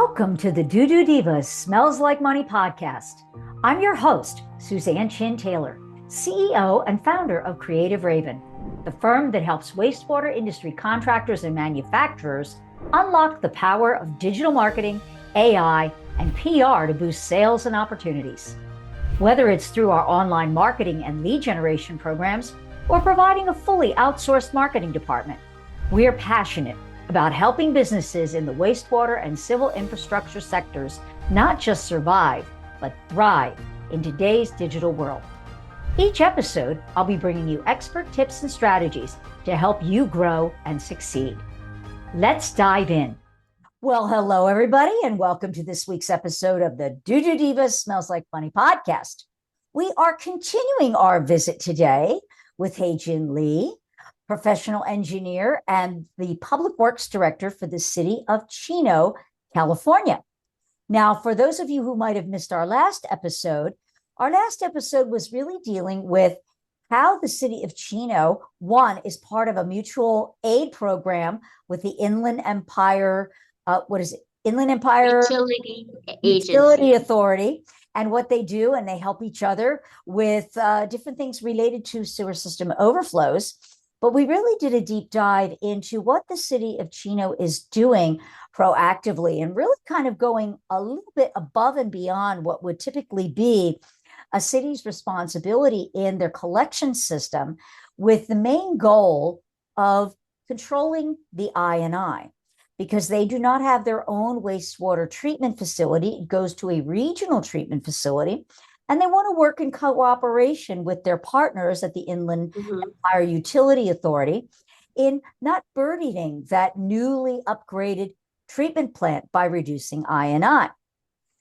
Welcome to the Doo Doo Divas Smells Like Money podcast. I'm your host, Suzan Chin Taylor, CEO and founder of Creative Raven, the firm that helps wastewater industry contractors and manufacturers unlock the power of digital marketing, AI, and PR to boost sales and opportunities. Whether it's through our online marketing and lead generation programs or providing a fully outsourced marketing department, we are passionate about helping businesses in the wastewater and civil infrastructure sectors not just survive, but thrive in today's digital world. Each episode, I'll be bringing you expert tips and strategies to help you grow and succeed. Let's dive in. Well, hello, everybody, and welcome to this week's episode of the Doo Doo Divas Smells Like Money podcast. We are continuing our visit today with Hye Jin Lee, professional engineer and the public works director for the City of Chino, California. Now, for those of you who might have missed our last episode was really dealing with how the City of Chino, one, is part of a mutual aid program with the Inland Empire, Inland Empire Utility Authority, and what they do, and they help each other with different things related to sewer system overflows. But we really did a deep dive into what the City of Chino is doing proactively and really kind of going a little bit above and beyond what would typically be a city's responsibility in their collection system, with the main goal of controlling the I&I, because they do not have their own wastewater treatment facility. It goes to a regional treatment facility. And they want to work in cooperation with their partners at the Inland Empire Utility Authority in not burdening that newly upgraded treatment plant by reducing I&I.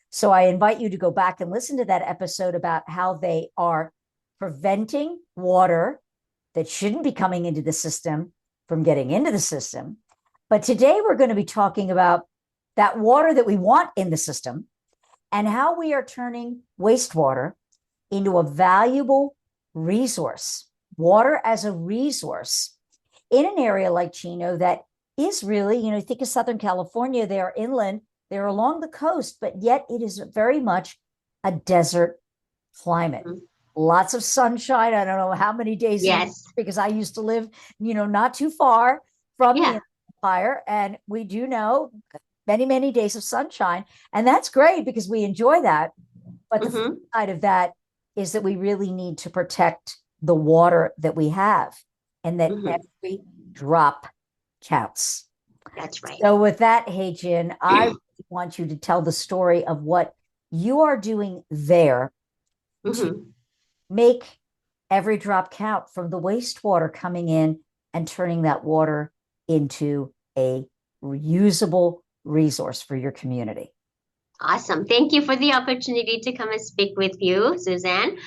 So I invite you to go back and listen to that episode about how they are preventing water that shouldn't be coming into the system from getting into the system. But today we're going to be talking about that water that we want in the system, and how we are turning wastewater into a valuable resource, water as a resource in an area like Chino that is really, think of Southern California, they are inland, they're along the coast, but yet it is very much a desert climate. Lots of sunshine. I don't know how many days, yes, because I used to live, not too far from the Empire, and we do know many, many days of sunshine. And that's great because we enjoy that. But the flip side of that is that we really need to protect the water that we have, and that every drop counts. That's right. So with that, Hye Jin, I want you to tell the story of what you are doing there to make every drop count from the wastewater coming in and turning that water into a reusable resource for your community. Awesome. Thank you for the opportunity to come and speak with you, Suzan.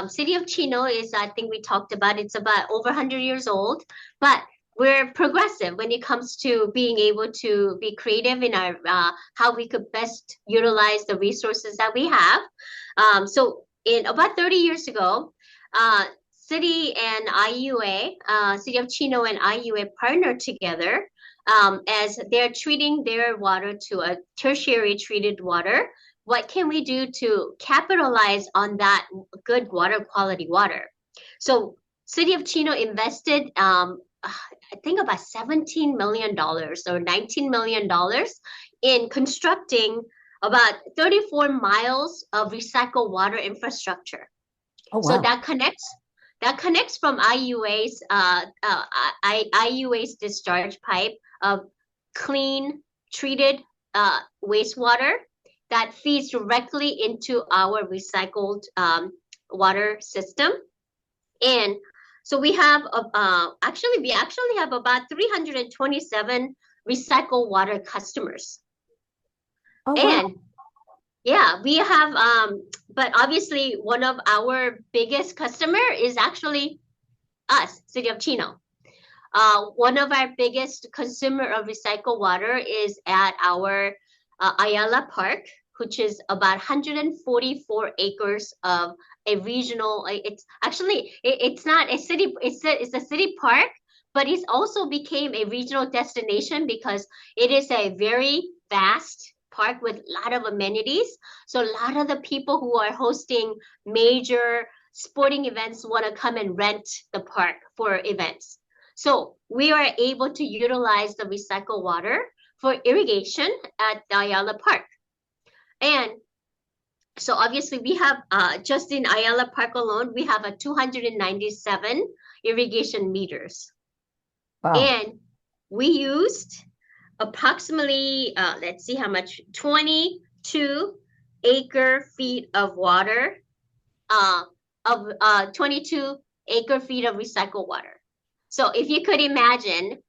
City of Chino is, I think we talked about, it's about over 100 years old, but we're progressive when it comes to being able to be creative in our how we could best utilize the resources that we have. So in about 30 years ago, City and IUA, City of Chino and IUA partnered together as they're treating their water to a tertiary treated water. What can we do to capitalize on that good water quality water? So City of Chino invested, I think about $17 million or $19 million in constructing about 34 miles of recycled water infrastructure. Oh, wow. So that connects from IUA's discharge pipe of clean, treated wastewater that feeds directly into our recycled water system. And so we have we actually have about 327 recycled water customers. Oh, wow. And yeah, we have, but obviously one of our biggest customer is actually us, City of Chino. One of our biggest consumer of recycled water is at our Ayala Park, which is about 144 acres of a regional. It's not a city. It's a city park, but it also became a regional destination because it is a very vast park with a lot of amenities. So a lot of the people who are hosting major sporting events want to come and rent the park for events. So we are able to utilize the recycled water for irrigation at the Ayala Park. And so obviously we have just in Ayala Park alone, we have a 297 irrigation meters. Wow. And we used approximately, let's see how much, 22 acre feet of water, of 22 acre feet of recycled water. So if you could imagine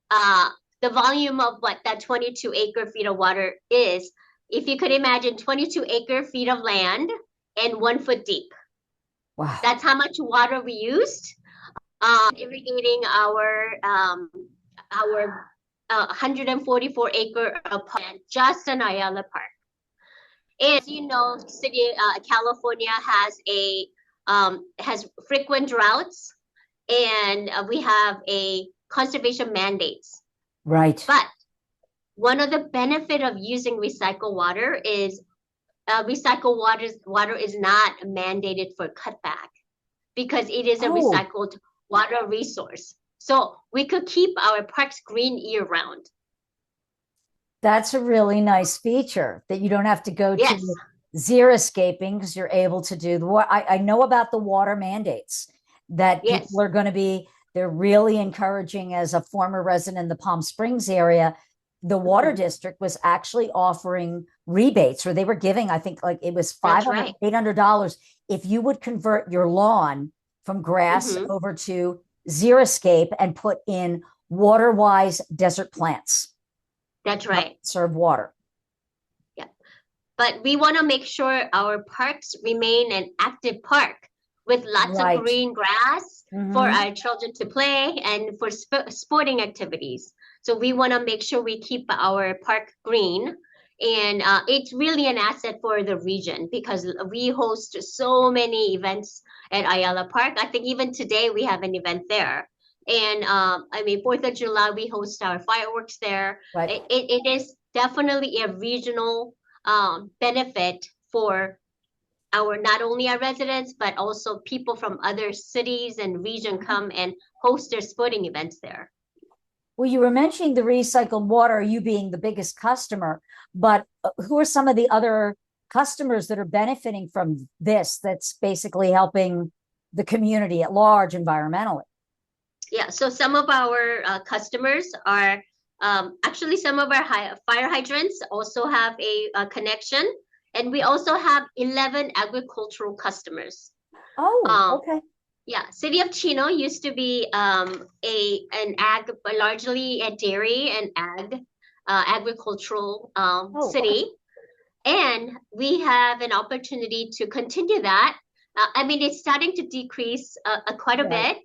the volume of what that 22 acre feet of water is, if you could imagine 22 acre feet of land and 1 foot deep. Wow. That's how much water we used irrigating our 144 acre of park just in Ayala Park. And as you know, California has frequent droughts, and we have a conservation mandates. Right. But one of the benefit of using recycled water is recycled water is not mandated for cutback because it is a recycled water resource. So we could keep our parks green year round. That's a really nice feature that you don't have to go Yes. to xeriscaping because you're able to do the water. I know about the water mandates that Yes. people are going to be, they're really encouraging. As a former resident in the Palm Springs area, the water district was actually offering rebates, or they were giving, I think like it was $500, $800 if you would convert your lawn from grass over to xeriscape and put in water-wise desert plants. That's right. Serve water. Yeah. But we want to make sure our parks remain an active park with lots of green grass for our children to play and for sporting activities. So we want to make sure we keep our park green. And it's really an asset for the region because we host so many events at Ayala Park. I think even today we have an event there. And I mean, 4th of July, we host our fireworks there. Right. It is definitely a regional benefit for not only our residents, but also people from other cities and region come and host their sporting events there. Well, you were mentioning the recycled water, you being the biggest customer, but who are some of the other customers that are benefiting from this that's basically helping the community at large environmentally? Yeah, so some of our customers are actually some of our fire hydrants also have a connection. And we also have 11 agricultural customers. Oh, okay. Yeah, City of Chino used to be largely a dairy and agricultural city. And we have an opportunity to continue that. I mean, it's starting to decrease quite a bit.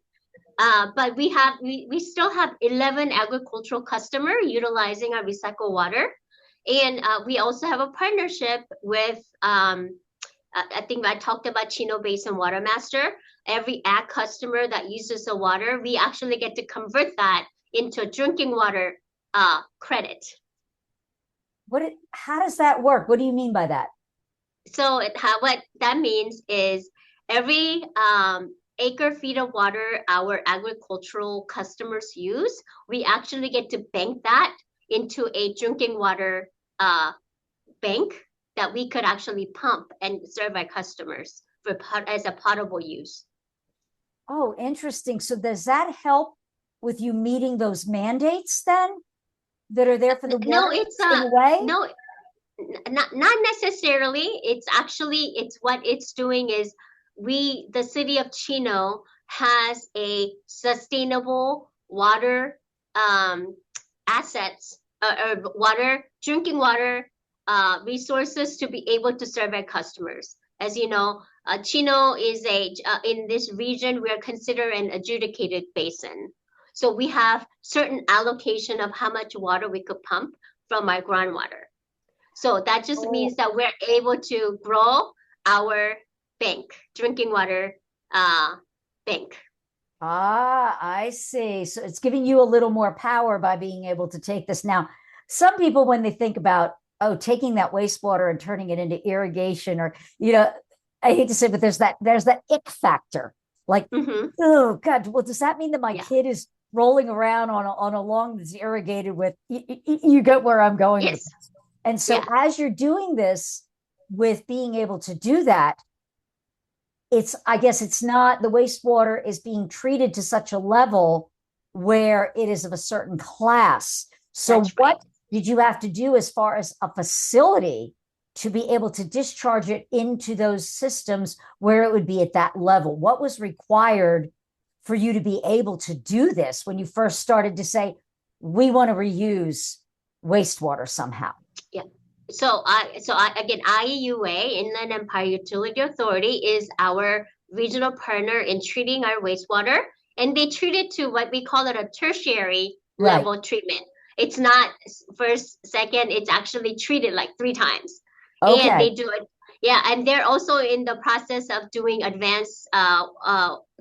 But we still have 11 agricultural customers utilizing our recycled water. And we also have a partnership with, I think I talked about Chino Basin Water Master. Every ag customer that uses the water, we actually get to convert that into drinking water credit. How does that work? What do you mean by that? So what that means is every acre feet of water our agricultural customers use, we actually get to bank that into a drinking water bank that we could actually pump and serve our customers as a potable use. Oh, interesting. So does that help with you meeting those mandates then that are there for the water? No, it's in a way? No, not necessarily. It's what it's doing is the city of Chino has a sustainable water assets or drinking water resources to be able to serve our customers. As you know, Chino is in this region, we are considered an adjudicated basin. So we have certain allocation of how much water we could pump from our groundwater. So that just means that we're able to grow our drinking water bank. Ah, I see. So it's giving you a little more power by being able to take this. Now, some people, when they think about, oh, taking that wastewater and turning it into irrigation, or, I hate to say, but there's that ick factor. Like, Hmm. oh God, well, does that mean that my Yeah. kid is rolling around on a lawn that's irrigated with, you get where I'm going with Yes. this. And so Yeah. as you're doing this with being able to do that, I guess it's not, the wastewater is being treated to such a level where it is of a certain class. So That's right. what did you have to do as far as a facility to be able to discharge it into those systems where it would be at that level? What was required for you to be able to do this when you first started to say, we want to reuse wastewater somehow? Yeah. So again, IEUA, Inland Empire Utility Authority, is our regional partner in treating our wastewater, and they treat it to what we call it a tertiary Right. level treatment. It's not first, second, it's actually treated like three times. And Okay. they do it, yeah, and they're also in the process of doing advanced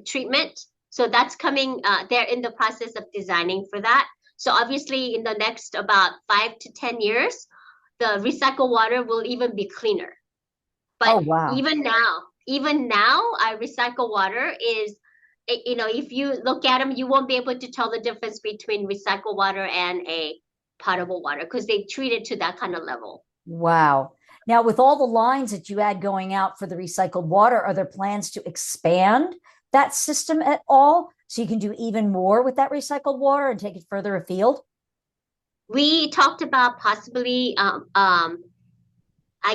treatment. So that's coming, they're in the process of designing for that. So obviously in the next about 5 to 10 years, the recycled water will even be cleaner. But Oh, wow. even now, our recycled water is, if you look at them, you won't be able to tell the difference between recycled water and a potable water because they treat it to that kind of level. Wow. Now, with all the lines that you had going out for the recycled water, are there plans to expand that system at all so you can do even more with that recycled water and take it further afield? We talked about possibly, I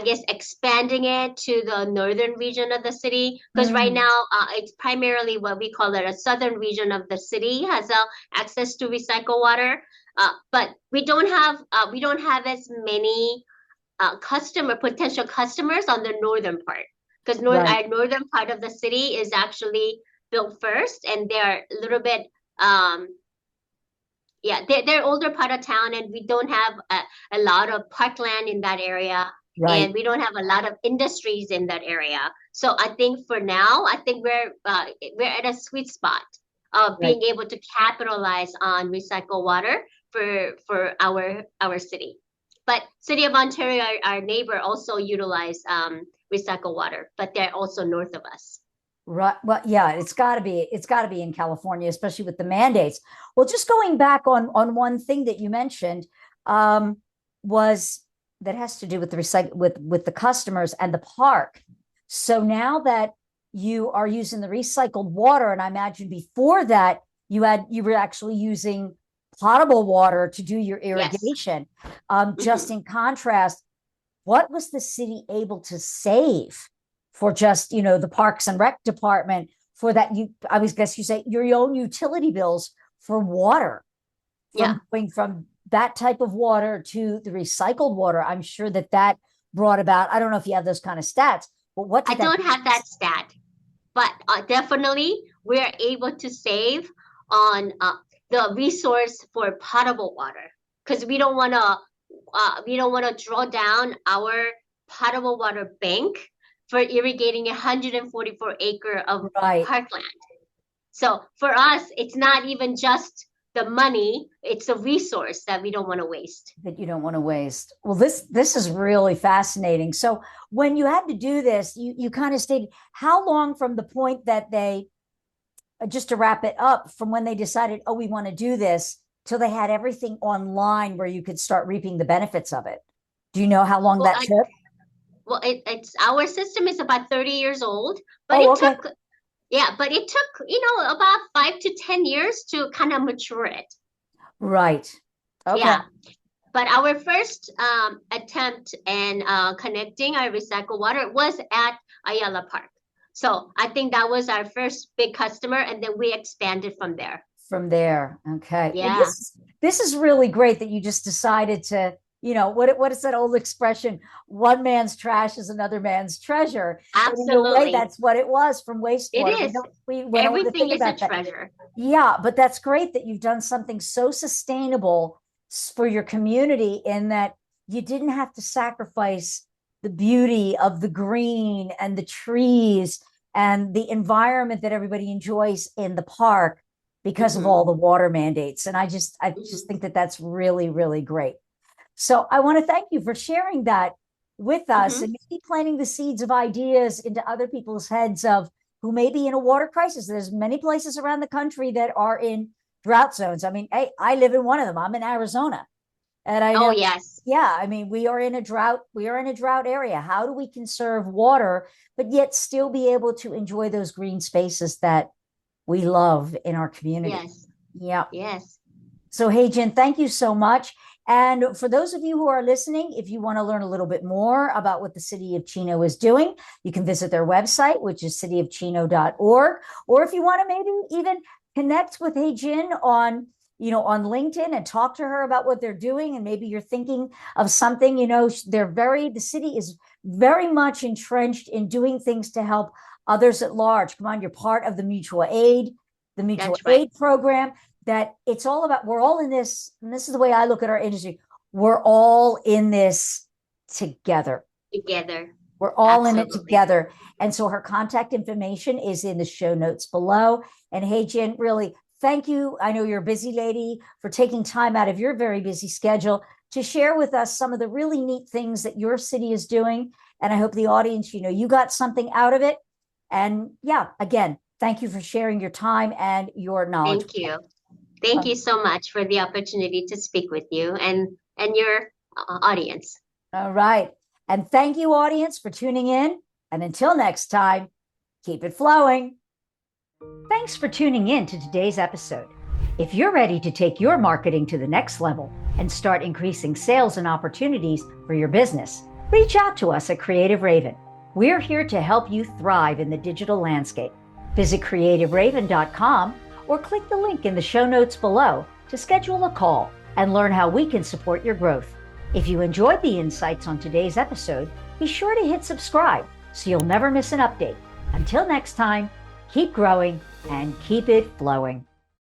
guess, expanding it to the northern region of the city because right Mm, now it's primarily what we call it a southern region of the city has access to recycled water, but we don't have as many customer potential customers on the northern part because right, our northern part of the city is actually built first, and they're a little bit um, yeah, they're older part of town, and we don't have a lot of parkland in that area, right, and we don't have a lot of industries in that area. So I think for now, I think we're at a sweet spot of right. being able to capitalize on recycled water for our city. But City of Ontario, our neighbor, also utilize recycled water, but they're also north of us. Right. Well, yeah, it's got to be in California, especially with the mandates. Well, just going back on one thing that you mentioned, um, was that has to do with the recycle with the customers and the park. So now that you are using the recycled water, and I imagine before that you were actually using potable water to do your Yes. irrigation. Just Hmm. in contrast, what was the city able to save for just the parks and rec department for that? I was guess you say your own utility bills for water, Yeah. from going from that type of water to the recycled water. I'm sure that brought about, I don't know if you have those kind of stats, but what I did that don't have that stat, but definitely we're able to save on the resource for potable water because we don't want to draw down our potable water bank for irrigating 144 acre of right parkland. So for us, it's not even just the money; it's a resource that we don't want to waste. that you don't want to waste? Well, this is really fascinating. So when you had to do this, you kind of stated how long from the point that they, just to wrap it up, from when they decided, oh, we want to do this, till they had everything online where you could start reaping the benefits of it? Do you know how long Well, that took? it's our system is about 30 years old, but Oh, it okay. took yeah, but it took, about 5 to 10 years to kind of mature it. Right. Okay. Yeah. But our first attempt in connecting our recycled water was at Ayala Park. So I think that was our first big customer, and then we expanded from there. From there. Okay. Well, Yeah, this is really great that you just decided to, what is that old expression? One man's trash is another man's treasure. And in a way, absolutely. that's what it was from It wastewater. is. We don't want to Everything think is a about that. treasure. Yeah, but that's great that you've done something so sustainable for your community, in that you didn't have to sacrifice the beauty of the green and the trees and the environment that everybody enjoys in the park because of all the water mandates. And I just think that that's really, really great. So I want to thank you for sharing that with us and maybe planting the seeds of ideas into other people's heads of who may be in a water crisis. There's many places around the country that are in drought zones. I mean, hey, I live in one of them. I'm in Arizona. And I know, yeah, I mean, we are in a drought area. How do we conserve water, but yet still be able to enjoy those green spaces that we love in our community? Yes. Yeah. Yes. So, Hye Jin, thank you so much. And for those of you who are listening, if you want to learn a little bit more about what the City of Chino is doing, you can visit their website, which is cityofchino.org. Or if you want to maybe even connect with Hye Jin on LinkedIn and talk to her about what they're doing. And maybe you're thinking of something, the city is very much entrenched in doing things to help others at large. Come on, you're part of the mutual aid program. That it's all about, we're all in this, and this is the way I look at our industry, we're all in this together. We're all in it together. And so her contact information is in the show notes below. And Hye Jin, really, thank you. I know you're a busy lady for taking time out of your very busy schedule to share with us some of the really neat things that your city is doing. And I hope the audience, you got something out of it. And yeah, again, thank you for sharing your time and your knowledge. Thank you. Thank you so much for the opportunity to speak with you and your audience. All right. And thank you, audience, for tuning in. And until next time, keep it flowing. Thanks for tuning in to today's episode. If you're ready to take your marketing to the next level and start increasing sales and opportunities for your business, reach out to us at Creative Raven. We're here to help you thrive in the digital landscape. Visit creativeraven.com or click the link in the show notes below to schedule a call and learn how we can support your growth. If you enjoyed the insights on today's episode, be sure to hit subscribe so you'll never miss an update. Until next time, keep growing and keep it flowing.